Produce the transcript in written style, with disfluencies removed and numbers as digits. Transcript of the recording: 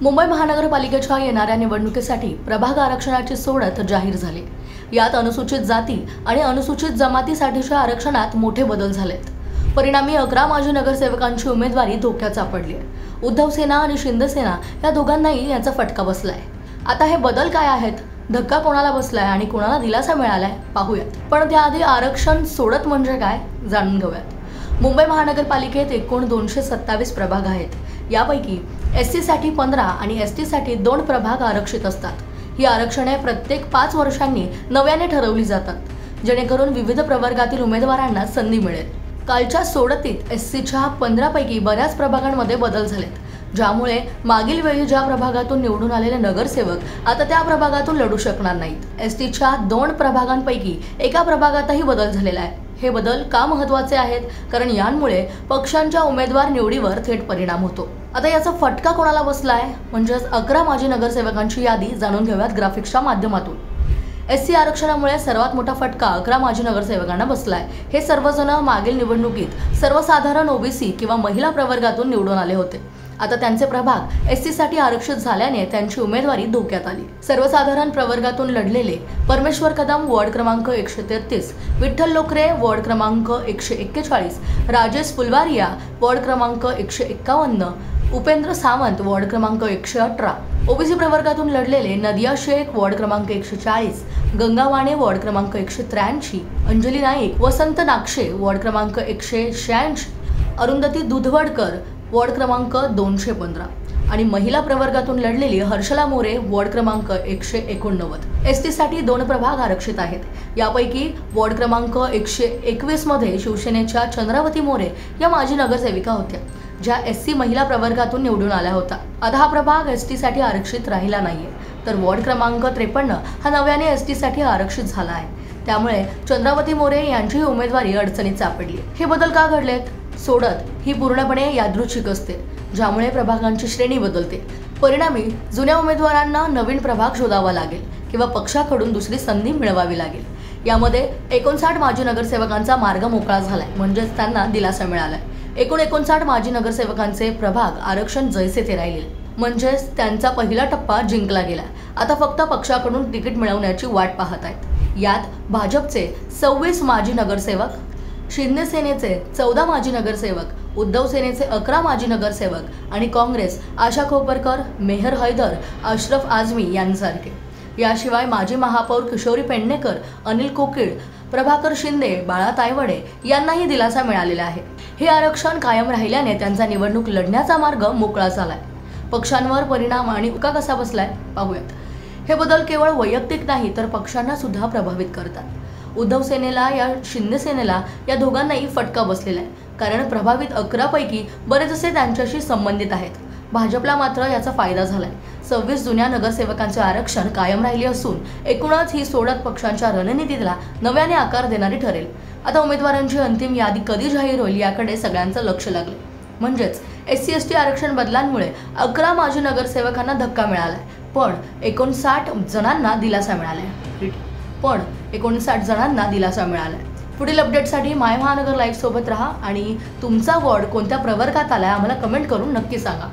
मुंबई महानगरपालिकेच्या येणाऱ्या निवडणुकीसाठी प्रभाग आरक्षणाची सोडत जाहीर झाली। यात अनुसूचित जाती आणि अनुसूचित जमातीसाठीच्या आरक्षणात मोठे बदल झालेत। परिणामी 11 माजी नगरसेवकांची उमेदवारी धोक्यात सापडली आहे। उद्धव सेना आणि शिंदे सेना या दोघांनाही याचा फटका बसलाय। आता हे बदल काय आहेत, धक्का कोणाला बसलाय आणि कोणाला दिलासा मिळालाय पाहूयात। पण त्याआधी आरक्षण सोडत म्हणजे काय जाणून घेऊयात। मुंबई महानगरपालिकेत एकूण 227 प्रभाग आहेत। यापैकी एससी साठी 15 आणि एसटी साठी 2 प्रभाग आरक्षित असतात। ही आरक्षणे प्रत्येक 5 वर्षांनी नव्याने ठरवली जातात, जेणेकरून विविध प्रवर्गातील उमेदवारांना संधी मिळेल। कालच्या सोडतीत एससीच्या 15 पैकी बऱ्याच प्रभागांमध्ये बदल झालेत, ज्यामुळे मागील वेळी ज्या प्रभागातून निवडून आलेले नगरसेवक आता त्या प्रभागातून लढू शकणार नाहीत। एसटीच्या 2 प्रभागांपैकी एका प्रभागातही बदल झालेला आहे। हे बदल का महत्त्वाचे आहेत, कारण यांमुळे पक्षांच्या उमेदवार निवडीवर थेट परिणाम होतो। आता याचा फटका कोणाला बसलाय म्हणजे 11 माजी नगरसेवकांची यादी जाणून घेऊयात ग्राफिक्सच्या माध्यमातून। एससी आरक्षणामुळे सर्वात मोठा फटका 11 माजी नगरसेवकांना बसलाय। हे सर्वजण मागील निवडणुकीत सर्वसाधारण ओबीसी किंवा महिला प्रवर्गातून निवडून आले होते। आता त्यांचे प्रभाग एससी साठी आरक्षित झाल्याने त्यांची उमेदवारी धोक्यात आली। सर्वसाधारण प्रवर्गातून लढलेले परमेश्वर कदम वॉर्ड क्रमांक 133, विठ्ठल लोकरे वॉर्ड क्रमांक 141, राजेश फुलवारिया वॉर्ड क्रमांक 151, उपेंद्र सावंत वॉर्ड क्रमांक 118, ओबीसी प्रवर्गातून लढलेले नदिया शेख वॉर्ड क्रमांक 140, गंगा वाणे वॉर्ड क्रमांक 183, अंजली नाईक, वसंत नागशे वॉर्ड क्रमांक 186, अरुंधती दुधवडकर वॉर्ड क्रमांक 215 आणि महिला प्रवर्गातून लढलेली हर्षला मोरे वॉर्ड क्रमांक 189। एसटी साठी 2 प्रभाग आरक्षित आहेत। यापैकी वॉर्ड क्रमांक 121 मध्ये शिवसेनेच्या चंद्रावती मोरे या माजी नगरसेविका होत्या, ज्या एससी महिला प्रवर्गातून निवडून आल्या होत्या। आता हा प्रभाग एसटी साठी आरक्षित राहिला नाहीये, तर वॉर्ड क्रमांक 53 हा नव्याने एसटी साठी आरक्षित झाला आहे। त्यामुळे चंद्रावती मोरे यांची उमेदवारी अडचणीत सापडली। हे बदल का घडलेत? सोडत ही पूर्णपणे यादृच्छिक असते, ज्यामुळे प्रभागांची श्रेणी बदलते। परिणामी जुन्या उमेदवारांना नवीन प्रभाग शोधावा लागेल किंवा पक्षाकडून दुसरी संधी मिळवावी लागेल। यामध्ये 59 माजी नगरसेवकांचा मार्ग मोकळा झालाय, म्हणजेच त्यांना दिलासा मिळालाय। एकूण 59 माजी नगरसेवकांचे प्रभाग आरक्षण जैसे ते राहिले, म्हणजेच त्यांचा पहिला टप्पा जिंकला गेला। आता फक्त पक्षाकडून तिकीट मिळवण्याची वाट पाहत आहेत। यात भाजपचे 26 माजी नगरसेवक, शिंदे सेनेचे 14 माजी नगरसेवक, उद्धव सेनेचे 11 माजी नगरसेवक आणि काँग्रेस आशा खोपरकर, मेहर हैदर, अशरफ आझमी यांसारखे। याशिवाय माजी महापौर किशोरी पेडणेकर, अनिल कोकिळ, प्रभाकर शिंदे, बाळा तायवडे यांनाही दिलासा मिळालेला आहे। हे आरक्षण कायम राहिल्याने त्यांचा निवडणूक लढण्याचा मार्ग मोकळा झालाय। पक्षांवर परिणाम आणि उका कसा बसलाय पाहूयात। हे बदल केवळ वैयक्तिक नाही तर पक्षांना सुद्धा प्रभावित करतात। उद्धव सेनेला या शिंदे सेनेला या दोघांनाही फटका बसलेला आहे, कारण प्रभावित 11 पैकी बरेचसे त्यांच्याशी संबंधित आहेत। भाजपला मात्र याचा फायदा झालाय। 26 जुन्या नगरसेवकांचे आरक्षण कायम राहिले असून एकूणच ही सोडत पक्षांच्या रणनीतीला नव्याने आकार देणारी ठरेल। आता उमेदवारांची अंतिम यादी कधी जाहीर होईल याकडे सगळ्यांचं लक्ष लागले। म्हणजेच एससी एसटी आरक्षण बदलांमुळे 11 माजी नगरसेवकांना धक्का मिळालाय, पण 59 जणांना दिलासा मिळालाय। पुढील अपडेटसाठी माय महानगर लाईव्ह सोबत राहा आणि तुमचा वॉर्ड कोणत्या प्रवर्गात आलाय आम्हाला कमेंट करून नक्की सांगा।